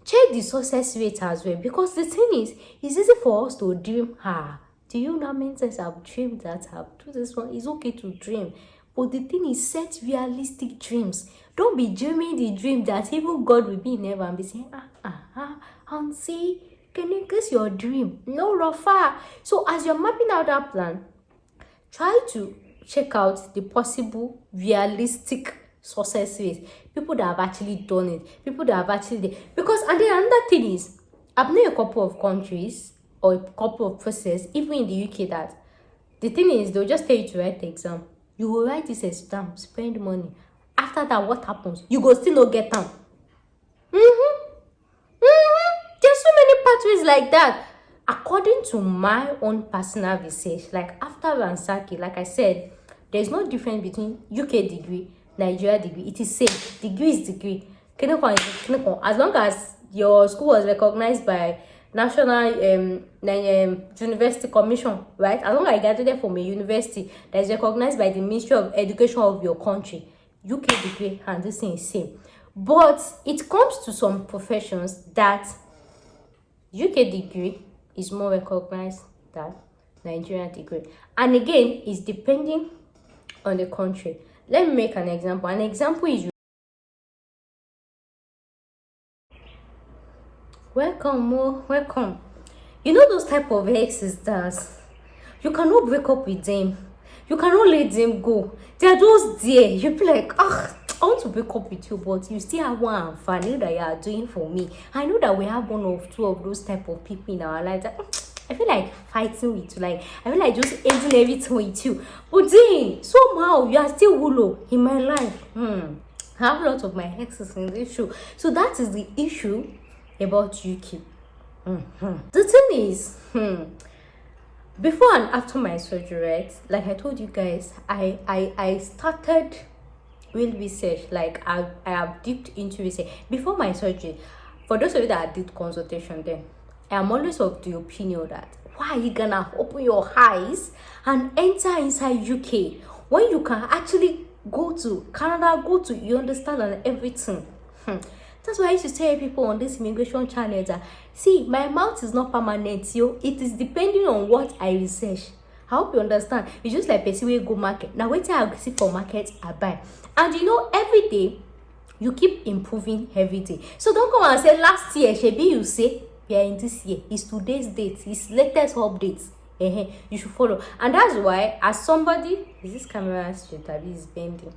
check the success rate as well, because the thing is, it's easy for us to dream. Do you know how many times I've dreamed that I've do this one? It's okay to dream, but the thing is, set realistic dreams. Don't be dreaming the dream that even God will be in heaven and be saying, and see, can you guess your dream? No, Rafa. So as you're mapping out that plan, try to check out the possible realistic success rates. People that have actually done it. People that have actually because, and then another thing is, I've known a couple of countries or a couple of processes, even in the UK, that the thing is, they'll just tell you to write the exam. You will write this exam, spend money. After that, what happens? You go still not get them. There's so many pathways like that. According to my own personal research, like after Ransaki, like I said, there's no difference between UK degree, Nigeria degree. It is same. Degree is degree. As long as your school was recognized by National University Commission, right? As long as I graduated from a university that is recognized by the Ministry of Education of your country, UK degree and this thing is same. But it comes to some professions that UK degree is more recognized than Nigerian degree. And again, it's depending on the country. Let me make an example. An example is welcome, Mo, welcome. You know those type of exes that you cannot break up with them. You cannot let them go. They are just there. You'll be like, I want to break up with you, but you still have one family that you are doing for me. I know that we have one or two of those type of people in our lives that I feel like fighting with you. Like, I feel like just ending everything with you. But then, somehow, you are still Wulu in my life. I have a lot of my exes in this show. So that is the issue about UK. The thing is, before and after my surgery, right, like I told you guys, I started real research. Like I have dipped into research before my surgery. For those of you that did consultation, then I am always of the opinion that why are you gonna open your eyes and enter inside UK when you can actually go to Canada, go to, you understand, and everything. That's why I used to tell people on this immigration channel that, see, my mouth is not permanent, yo. It is depending on what I research. I hope you understand. It's just like person will go market. Now wait till I see for market, I buy. And you know, every day, you keep improving every day. So don't come and say, last year, Shebi, you say, we are in this year. It's today's date. It's latest updates. You should follow. And that's why, as somebody, is this camera straight? Is bending?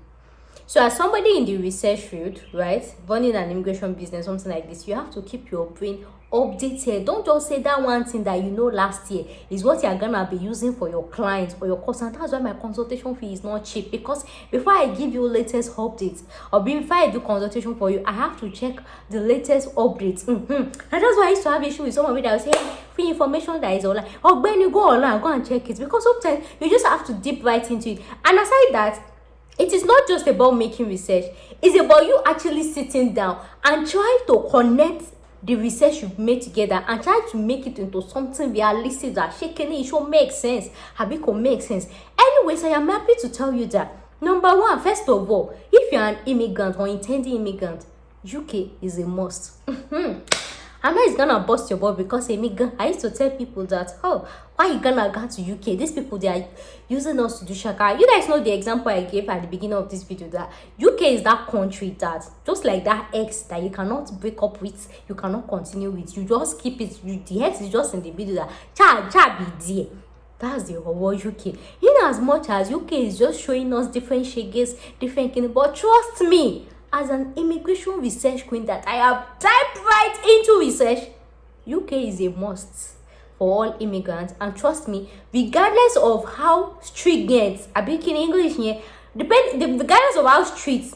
So as somebody in the research field, right, running an immigration business, something like this, you have to keep your brain updated. Don't just say that one thing that you know last year is what you're gonna be using for your clients or your customer. That's why my consultation fee is not cheap, because before I give you latest updates or before I do consultation for you, I have to check the latest updates. And that's why I used to have issue with some of it that will say, hey, free information that is online. Or when you go online, go and check it, because sometimes you just have to dip right into it. And aside that, it is not just about making research. It's about you actually sitting down and trying to connect the research you've made together and try to make it into something realistic that shaking it should make sense. Habit could make sense. Anyways, I am happy to tell you that, number one, first of all, if you're an immigrant or intending immigrant, UK is a must. I'm not gonna bust your butt because immigrant. I used to tell people that, oh, why you gonna go to UK? These people, they are using us to do shaka. You guys know the example I gave at the beginning of this video, that UK is that country that, just like that ex that you cannot break up with, you cannot continue with, you just keep it. The ex is just in the video that cha be there. That's the whole UK. In as much as UK is just showing us different shades, different things, but trust me, as an immigration research queen that I have typed right into research, UK is a must for all immigrants. And trust me, regardless of how stringent, I speak in English here, regardless of how strict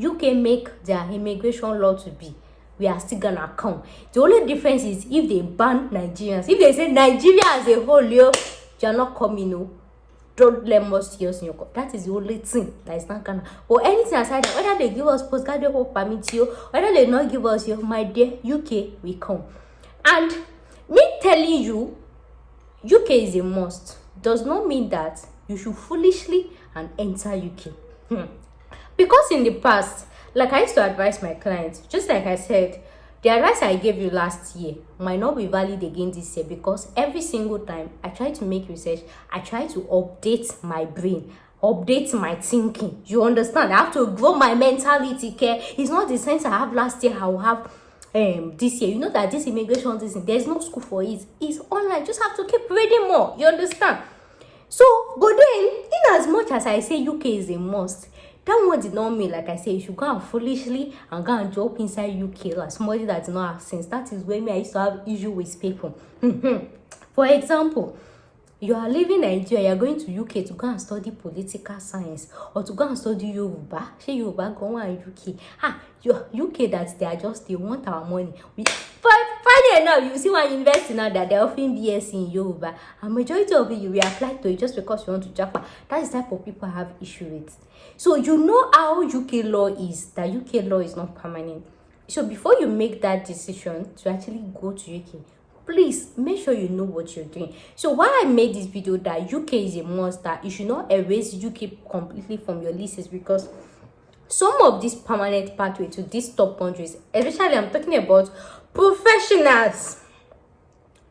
UK make their immigration law to be, we are still gonna come. The only difference is if they ban Nigerians. If they say Nigeria as a whole, you're not coming, no. Don't let more serious in your court. That is the only thing that is not gonna. Or anything aside that, whether they give us postgraduate work permit you, whether they not give us your, my dear, UK will come. And me telling you UK is a must does not mean that you should foolishly and enter UK. Because in the past, like I used to advise my clients, just like I said, the advice I gave you last year might not be valid again this year, because every single time I try to make research, I try to update my brain, update my thinking. You understand? I have to grow my mentality. Care, it's not the sense I have last year I will have this year. You know that this immigration, there's no school for it. It's online. Just have to keep reading more. You understand? So, but then, in as much as I say UK is a must, that one did not mean, like I say, you should go and foolishly and go and jump inside UK like somebody that did not have sense. That is where me I used to have issue with people. For example, you are leaving Nigeria, you are going to UK to go and study political science, or to go and study Yoruba. Say Yoruba go on UK. Your UK that they want our money. Funny enough, you see one university now that they're offering BSc in Yoruba, and majority of it you will apply to it just because you want to japa. That is the type of people I have issue with. So you know how UK law is, that UK law is not permanent. So before you make that decision to actually go to UK, please make sure you know what you're doing. So why I made this video that UK is a must, that you should not erase UK completely from your list, is because some of these permanent pathway to these top countries, especially I'm talking about professionals,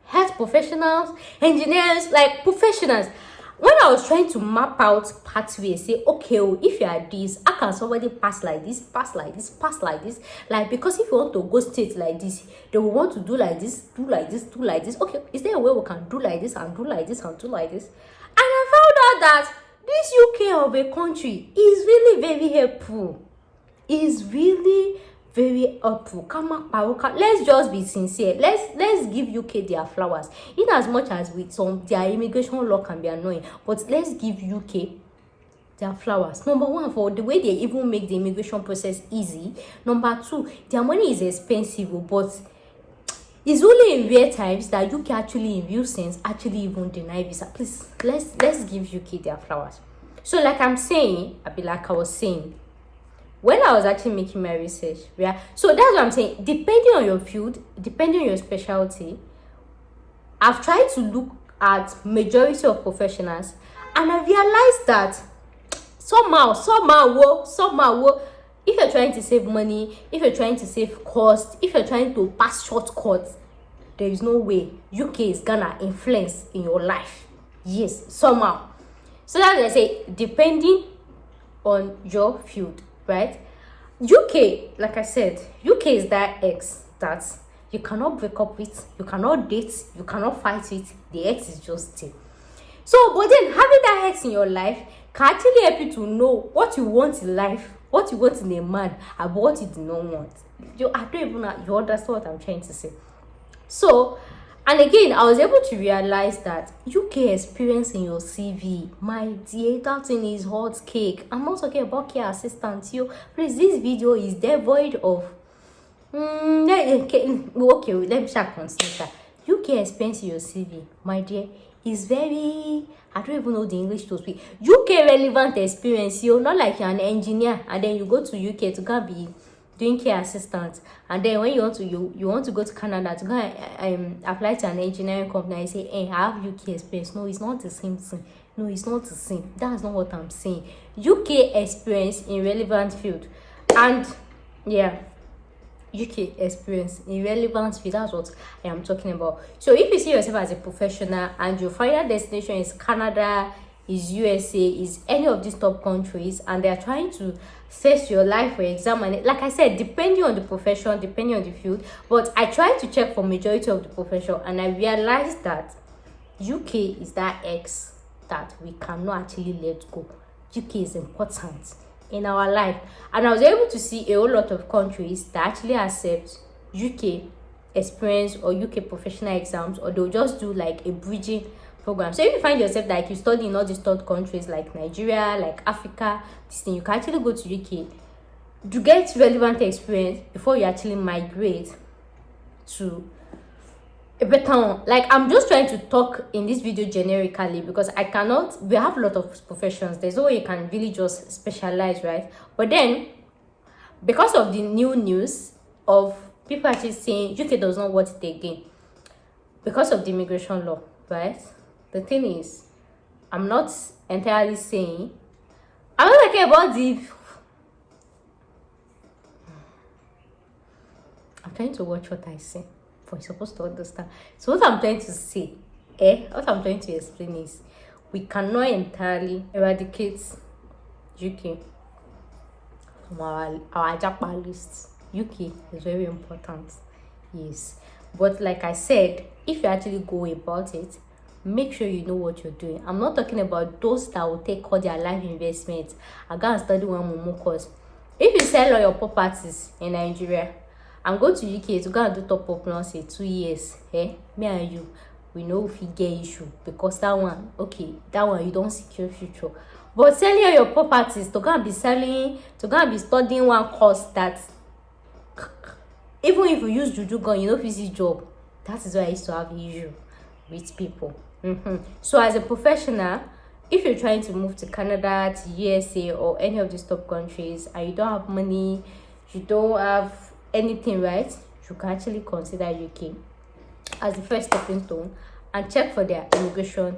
health professionals, engineers, like professionals. When I was trying to map out pathways, say, okay, if you are this, how can somebody pass like this, pass like this, pass like this? Like, because if you want to go straight like this, they will want to do like this, do like this, do like this. Okay, is there a way we can do like this and do like this and do like this? And I found out that this UK of a country is really very helpful. Is really very helpful. Let's just be sincere. Let's give UK their flowers. In as much as with some their immigration law can be annoying, but let's give UK their flowers. Number one, for the way they even make the immigration process easy. Number two, their money is expensive, but it's only in rare times that UK actually, in real sense, actually even deny visa. Please, let's give UK their flowers. So like I was saying, when I was actually making my research, yeah, so that's what I'm saying. Depending on your field, depending on your specialty, I've tried to look at majority of professionals, and I realized that somehow, if you're trying to save money, if you're trying to save cost, if you're trying to pass shortcuts, there is no way UK is gonna influence in your life. Yes, somehow. So that's what I say, depending on your field. Right? UK, like I said, UK is that ex that you cannot break up with, you cannot date, you cannot fight with. The ex is just there. So, but then having that ex in your life can actually help you to know what you want in life, what you want in a man, and what you do not want. I don't even know, you understand what I'm trying to say. So, and again, I was able to realize that UK experience in your CV, my dear, that thing is hot cake. I'm not talking about care assistants. Please, this video is devoid of okay, let me check consider. UK experience in your CV, my dear, is very, I don't even know the English to speak. UK relevant experience. You're not like you're an engineer and then you go to UK to go be doing care assistant, and then when you want to go to Canada to go and apply to an engineering company, I say, hey, I have UK experience. No, it's not the same thing. No, it's not the same. That's not what I'm saying. UK experience in relevant field, and yeah, UK experience in relevant field. That's what I am talking about. So if you see yourself as a professional and your final destination is Canada, is USA, is any of these top countries, and they're trying to test your life for exam, and like I said, depending on the profession, depending on the field, but I tried to check for majority of the profession, and I realized that UK is that X that we cannot actually let go. UK is important in our life, and I was able to see a whole lot of countries that actually accept UK experience or UK professional exams, or they'll just do like a bridging program. So if you find yourself like you study in all these third countries like Nigeria, like Africa, this thing, you can actually go to UK to get relevant experience before you actually migrate to a better one. Like, I'm just trying to talk in this video generically because we have a lot of professions. There's no way you can really just specialize, right? But then because of the new news of people actually saying UK does not want it again because of the immigration law, right? The thing is, I'm not entirely saying, I'm not talking about the, I'm trying to watch what I say, for you're supposed to understand. So what I'm trying to say, what I'm trying to explain is we cannot entirely eradicate UK from our Japan list. UK is very important, yes, but like I said, if you actually go about it, make sure you know what you're doing. I'm not talking about those that will take all their life investments and go and study one more course. If you sell all your properties in Nigeria and go to UK to go and do top up now, say 2 years, me and you, we know if you get issue, because that one you don't secure future. But selling all your properties to go and be studying one course that even if you use juju gun, you know, if you see job, that is why I used to have issue with people. So as a professional, if you're trying to move to Canada, to USA, or any of these top countries, and you don't have money, you don't have anything, right, you can actually consider UK as the first stepping stone and check for their immigration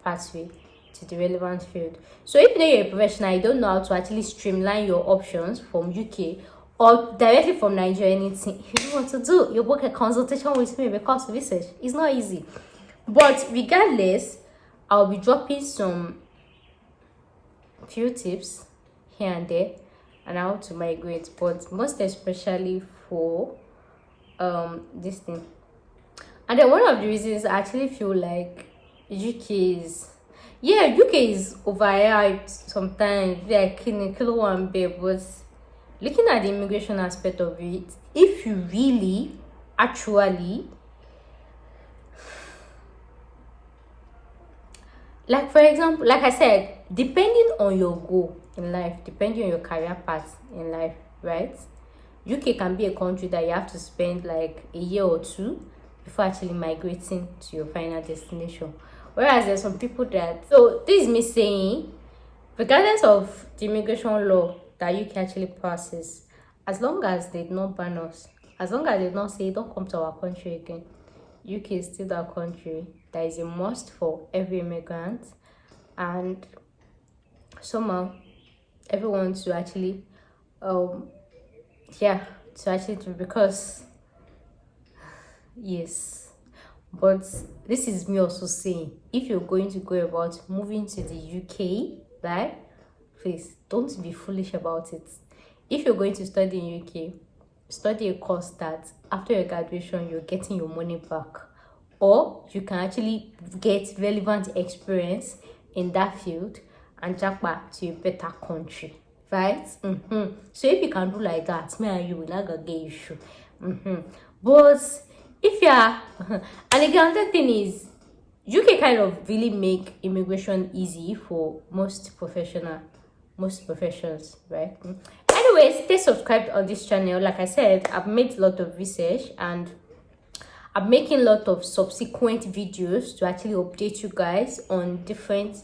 pathway to the relevant field. So if you're a professional, you don't know how to actually streamline your options from UK or directly from Nigeria, anything you don't want to do, you book a consultation with me because research is not easy. But regardless, I'll be dropping some few tips here and there on how to migrate, but most especially for this thing. And then one of the reasons I actually feel like UK is overhyped sometimes, like kilo one babe, but looking at the immigration aspect of it, if you really actually, like for example, like I said, depending on your goal in life, depending on your career path in life, right, UK can be a country that you have to spend like a year or two before actually migrating to your final destination. Whereas there's some people that, so this is me saying, regardless of the immigration law that UK actually passes, as long as they did not ban us, as long as they did not say don't come to our country again, UK is still that country that is a must for every immigrant, and somehow everyone to actually do, because yes. But this is me also saying, if you're going to go about moving to the UK, right, please don't be foolish about it. If you're going to study in UK, study a course that after your graduation you're getting your money back, or you can actually get relevant experience in that field and jump back to a better country, right? So if you can do like that, me and you will not get issue. But if you are and the other thing is, UK kind of really make immigration easy for most professions, right? Anyways, stay subscribed on this channel. Like I said, I've made a lot of research and I'm making a lot of subsequent videos to actually update you guys on different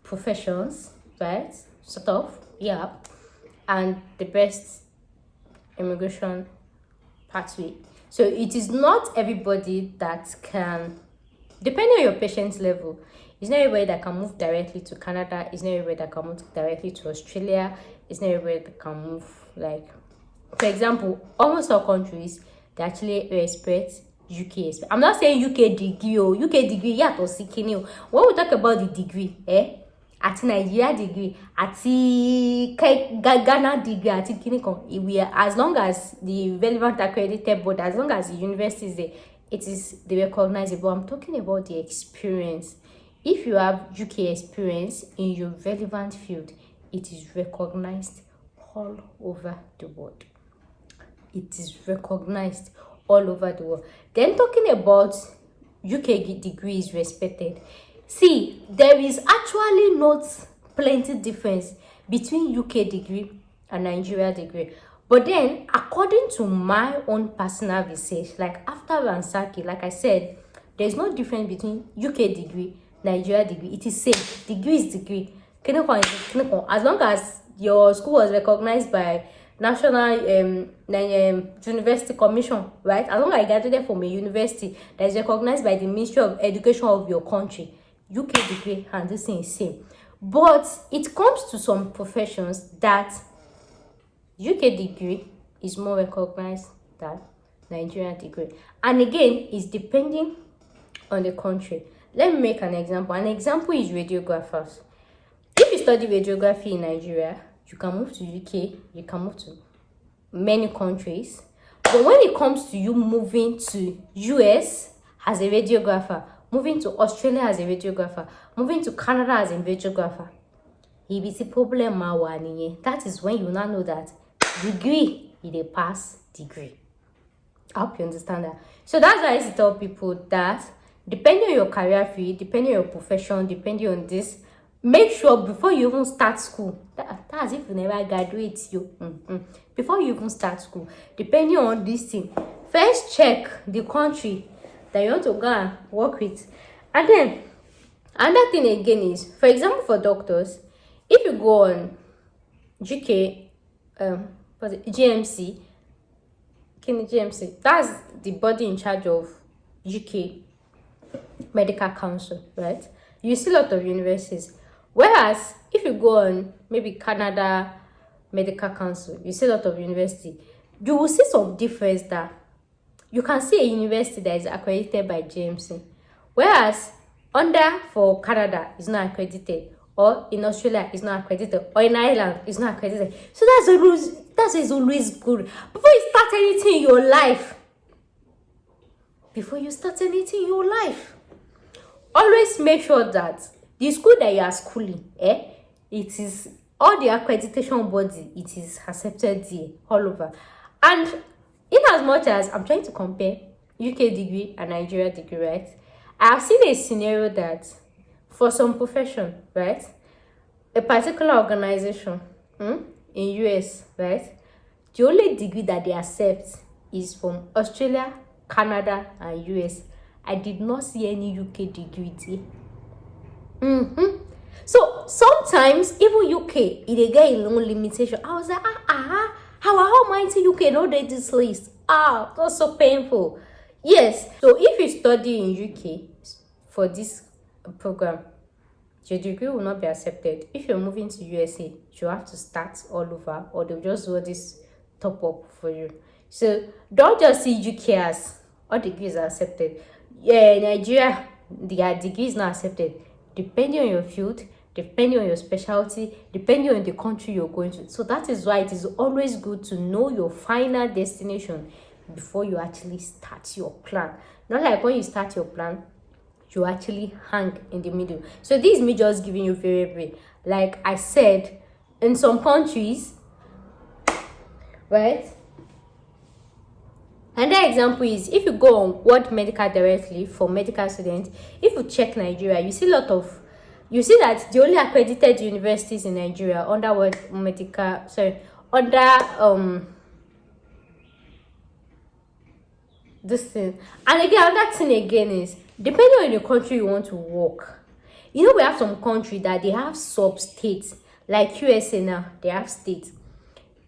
professions, right? Sort of, yeah, and the best immigration pathway. So it is not everybody that can, depending on your patience level, it's not everybody that can move directly to Canada, it's not everybody that can move directly to Australia, it's not everybody that can move, like, for example, almost all countries, they actually respect UK. I'm not saying UK degree, UK degree, yeah, to seeking you. When we talk about the degree, at Nigeria degree, at Ghana degree, at Kinikon, we are, as long as the relevant accredited board, as long as the university is there, it is the recognizable. I'm talking about the experience. If you have UK experience in your relevant field, it is recognized all over the world. It is recognized all over the world. Then talking about UK degree is respected. See, there is actually not plenty difference between UK degree and Nigeria degree. But then, according to my own personal research, like after Ransaki, like I said, there's no difference between UK degree, Nigeria degree. It is same. Degree is degree. As long as your school was recognized by National University Commission, right? As long as you graduated from a university that is recognized by the Ministry of Education of your country, UK degree and this thing is same. But it comes to some professions that UK degree is more recognized than Nigerian degree. And again, it's depending on the country. Let me make an example. An example is radiographers. If you study radiography in Nigeria, you can move to UK, you can move to many countries. But when it comes to you moving to US as a radiographer, moving to Australia as a radiographer, moving to Canada as a radiographer, it's a problem. That is when you now know that degree is a pass degree. I hope you understand that. So that's why I used to tell people that depending on your career field, depending on your profession, depending on this, make sure before you even start school, that's if you never graduate you. Before you even start school, depending on this thing, first check the country that you want to go and work with. And then another thing again is, for example, for doctors, if you go on GK, GMC, that's the body in charge of UK Medical Council, right? You see a lot of universities. Whereas if you go on maybe Canada Medical Council, you see a lot of university, you will see some difference that you can see a university that is accredited by GMC, whereas under for Canada is not accredited, or in Australia is not accredited, or in Ireland is not accredited. So that is always good. Before you start anything in your life, always make sure that the school that you are schooling, it is all the accreditation body, it is accepted there all over. And in as much as I'm trying to compare UK degree and Nigeria degree, right, I have seen a scenario that for some profession, right, a particular organization in US, right, the only degree that they accept is from Australia, Canada, and US. I did not see any UK degree there. So sometimes even UK, they get a long limitation. I was like, how am I in UK? No, they this list. That's so painful. Yes. So if you study in UK for this program, your degree will not be accepted. If you're moving to USA, you have to start all over, or they'll just do this top up for you. So don't just see UK as all degrees are accepted. Yeah, Nigeria, their degree is not accepted. Depending on your field, depending on your specialty, depending on the country you're going to. So that is why it is always good to know your final destination before you actually start your plan. Not like when you start your plan, you actually hang in the middle. So this is me just giving you very, like I said, in some countries, right? Another example is if you go on World Medical directly for medical students, if you check Nigeria, you see that the only accredited universities in Nigeria under this thing. And again, another thing again is depending on the country you want to work. You know, we have some country that they have sub-states, like USA now, they have states.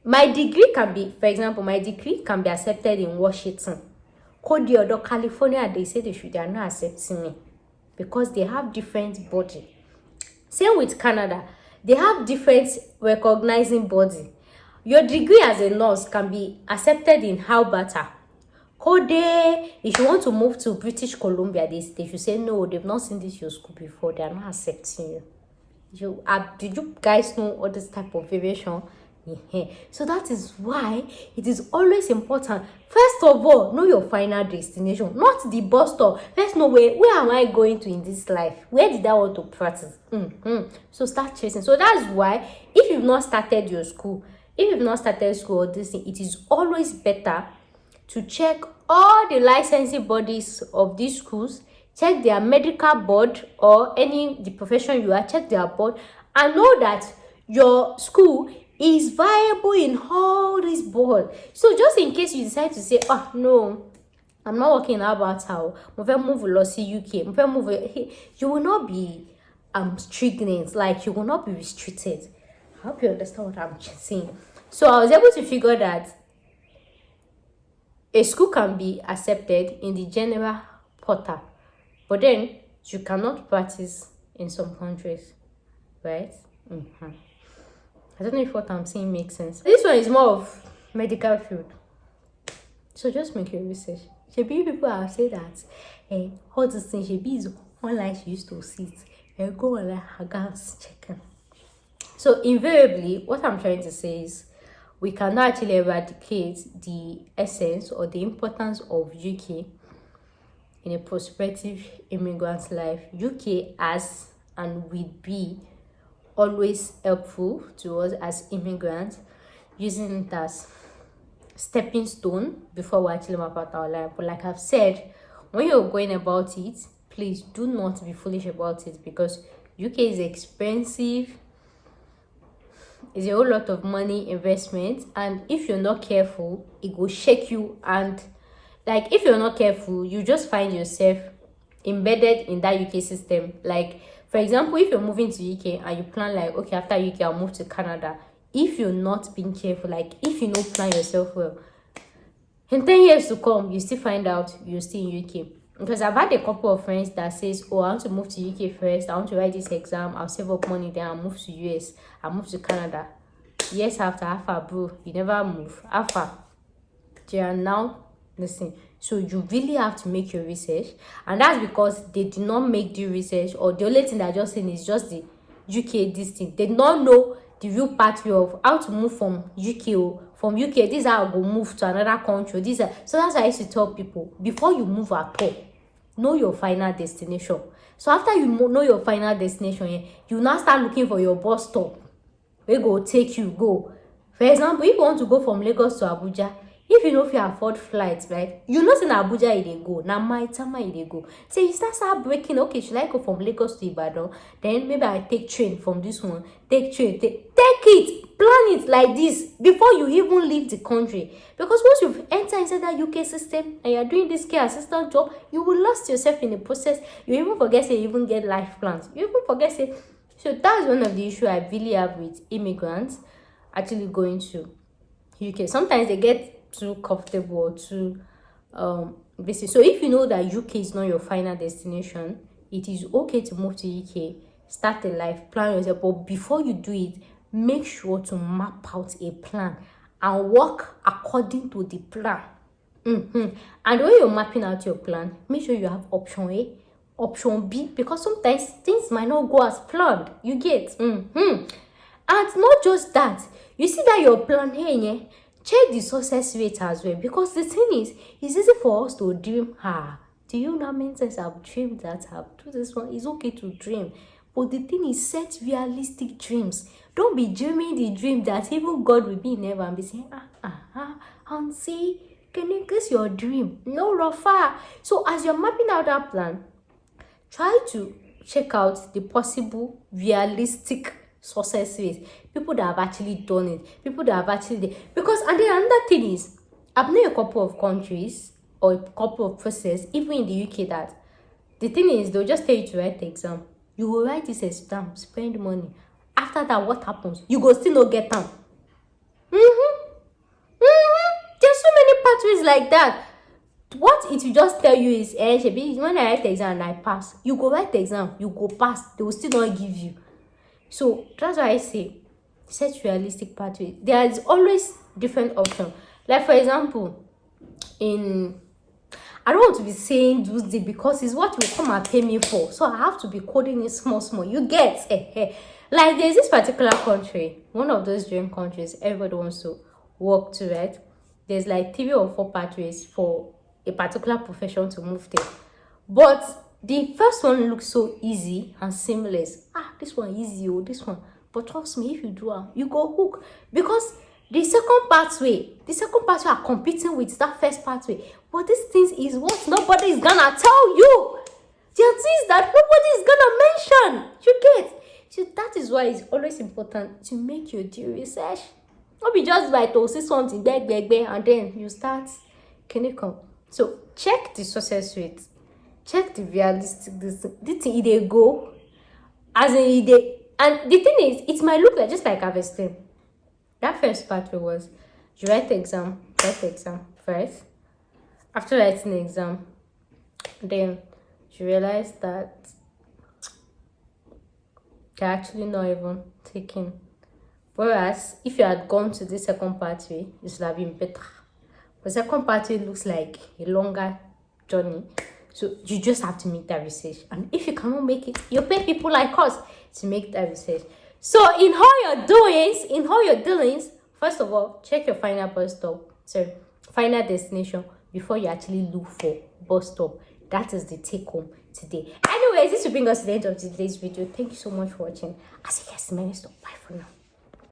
My degree can be, for example, accepted in Washington. California, they are not accepting me because they have different body. Same with Canada, they have different recognizing body. Your degree as a nurse can be accepted in Alberta. If you want to move to British Columbia, they should say no, they've not seen this your school before, they are not accepting you. Did you guys know all this type of variation? So that is why it is always important, first of all, know your final destination, not the bus stop. First know where am I going to in this life, where did I want to practice. So start chasing. So that's why if you've not started your school, or this thing, it is always better to check all the licensing bodies of these schools, check their medical board or the profession you are, check their board, and know that your school is viable in all these boards. So just in case you decide to say, no, I'm not working about how move UK, you will not be stringent, like you will not be restricted. I hope you understand what I'm saying. So I was able to figure that a school can be accepted in the general portal, but then you cannot practice in some countries, right? I don't know if what I'm saying makes sense. This one is more of medical field. So just make your research. Maybe people have said that all this thing be is online she used to see it. Go online her guns checking. So invariably, what I'm trying to say is we cannot actually eradicate the essence or the importance of UK in a prospective immigrant's life. UK has and will be always helpful to us as immigrants, using it as stepping stone before we actually map out our life. But like I've said, when you're going about it, please do not be foolish about it, because UK is expensive. It's a whole lot of money investment, and if you're not careful, it will shake you. And like, if you're not careful, you just find yourself embedded in that UK system. Like, for example, if you're moving to UK and you plan like, okay, after UK I'll move to Canada. If you're not being careful, like if you don't plan yourself well, in 10 years to come, you still find out you're still in UK. Because I've had a couple of friends that says, oh, I want to move to UK first, I want to write this exam, I'll save up money, then I'll move to US, I'll move to Canada. Years after, bro, you never move. They are now, listen, so you really have to make your research. And that's because they did not make the research, or the only thing they're just saying is just the UK, this thing. They did not know the real pathway of how to move from UK. From UK, this is how I go move to another country. So that's why I used to tell people, before you move at all, know your final destination. So after you know your final destination, you now start looking for your bus stop. We go take you, go. For example, if you want to go from Lagos to Abuja, if you know if you afford flights, right? You know in Abuja they go. Now my time they go. So you start breaking, okay, should I go from Lagos to Ibadan? Then maybe I take train from this one. Take train, take it. Plan it like this before you even leave the country. Because once you've entered inside that UK system and you're doing this care assistant job, you will lost yourself in the process. You even forget to even get life plans. You even forget to. So that's one of the issues I really have with immigrants actually going to UK. Sometimes they get too comfortable or too busy. So if you know that UK is not your final destination, it is okay to move to UK, start a life, plan yourself. But before you do it, make sure to map out a plan and work according to the plan. And when you're mapping out your plan, make sure you have option A, option B, because sometimes things might not go as planned. You get and not just that, you see that your plan here, check the success rate as well, because the thing is, it's easy for us to dream. Do you know how many times I've dreamed that I've do this one? It's okay to dream, but the thing is, set realistic dreams. Don't be dreaming the dream that even God will be in heaven and be saying, and see, can you guess your dream? No, Rafa. So as you're mapping out that plan, try to check out the possible realistic success rate, people that have actually done it, people that have actually because. And then another thing is, I've known a couple of countries or a couple of processes, even in the UK, that the thing is, they'll just tell you to write the exam. You will write this exam, spend money. After that, what happens? You go still not get them. There's so many pathways like that. What it will just tell you is, when I write the exam and I pass, you go write the exam, you go pass, they will still not give you. So that's why I say, set realistic pathways. There is always different options. Like for example, I don't want to be saying do this because it's what will come and pay me for. So I have to be coding it small. You get like there's this particular country, one of those dream countries everybody wants to work to, right? There's like 3 or 4 pathways for a particular profession to move there. But the first one looks so easy and seamless. This one easy, this one. But trust me, if you do it, you go hook. Because the second pathway are competing with that first pathway. But this thing is what nobody is gonna tell you. There are things that nobody is gonna mention. You get? So that is why it's always important to make your due research. Not be just by to see something beg, and then you start clinical. So check the success rate. Check the realistic this thing they go as in they. And the thing is, it might look like, just like I've explained, that first pathway was you write the exam first. After writing the exam, then you realize that they're actually not even taking. Whereas if you had gone to the second pathway, it would have been better. The second party looks like a longer journey. So you just have to make that research. And if you cannot make it, you pay people like us to make that research. So in all your dealings, first of all, check your final bus stop. So final destination before you actually look for bus stop. That is the take home today. Anyways, this will bring us to the end of today's video. Thank you so much for watching. I'll see you guys in my next one. Bye for now.